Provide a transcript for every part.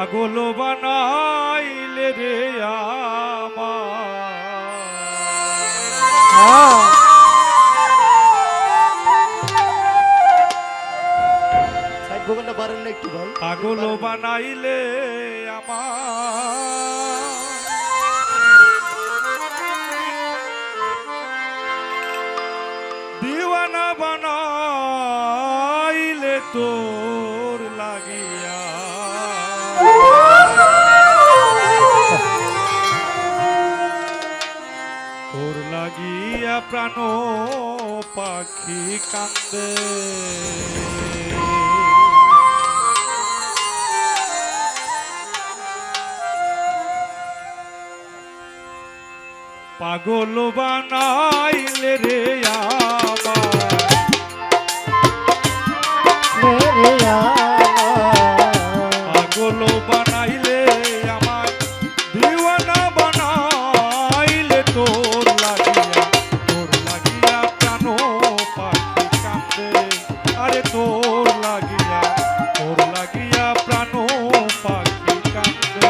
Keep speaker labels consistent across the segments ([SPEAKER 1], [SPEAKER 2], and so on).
[SPEAKER 1] পাগল বানাইলে রে আমার পাগল বানাইলে আমার দিওয়ানা বানাইলে তোর লাগিয়া তোর লাগিয়া প্রাণ পাখি কান্দে পাগল বানাইলে রে পাগল বানাইলে আমার দিওয়ানা বানাইলে তোর লাগিয়া প্রাণ পাখি কান্দে আরে তোর লাগিয়া প্রাণ পাখি কান্দে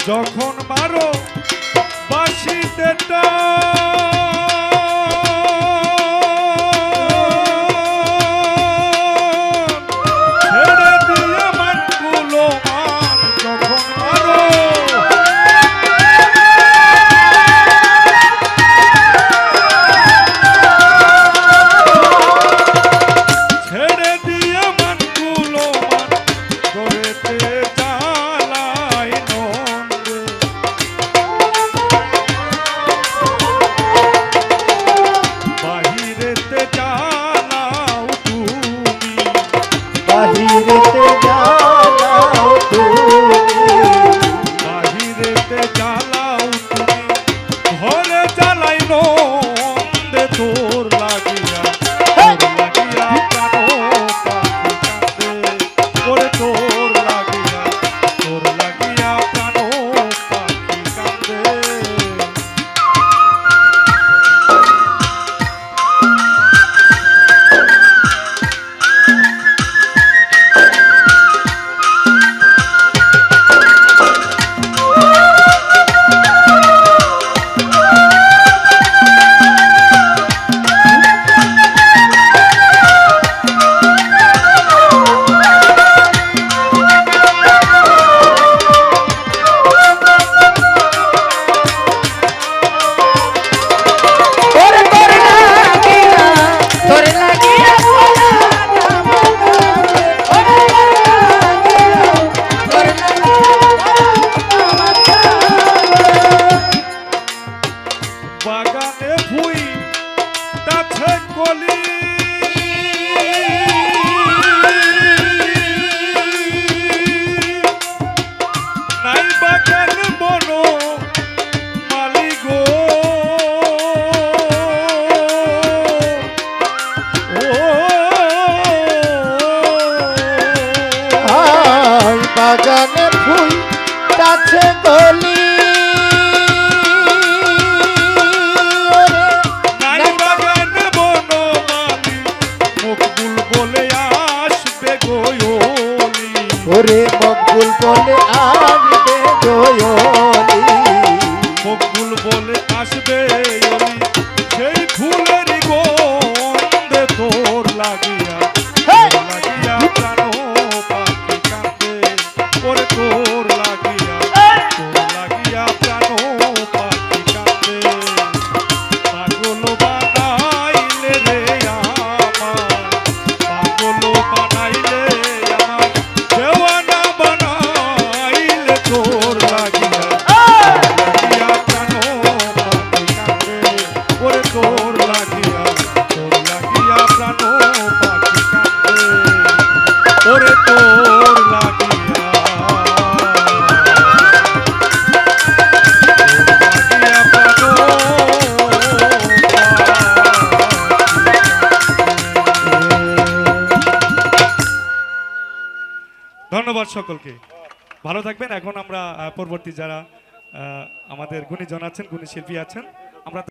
[SPEAKER 1] যখন মারো বাঁশিতে ছেড়ে দিয়ে মানগুলো মান যখন মারো ছেড়ে দিয়ে মানগুলো মান করেতে জ্বালায়
[SPEAKER 2] গাছে গলি
[SPEAKER 1] নাই বাগান বনমালী মকবুল বলে আসবে গোয়লি
[SPEAKER 2] ওরে মকবুল বলে আসবে গোয়লি
[SPEAKER 1] মকবুল বলে আসবে ওলি সেই ফুলের গন্ধে তোর লাগিয়া লাগিয়া প্রাণ পাখি কাঁদে ওরে তোর লাগিয়া প্রাণ পাখি কাঁদে পাগল বানাইলে রে আমার পাগল বানাইলে আমার দেওয়ানা বানাইলে তোর লাগিয়া লাগিয়া প্রাণ পাখি কাঁদে ওরে তোর লাগিয়া প্রাণ পাখি কাঁদে ওরে তোর লাগিয়া ধন্যবাদ সকলকে, ভালো থাকবেন। এখন আমরা পরবর্তী যারা আমাদের গুণীজন আছেন, গুণী শিল্পী আছেন, আমরা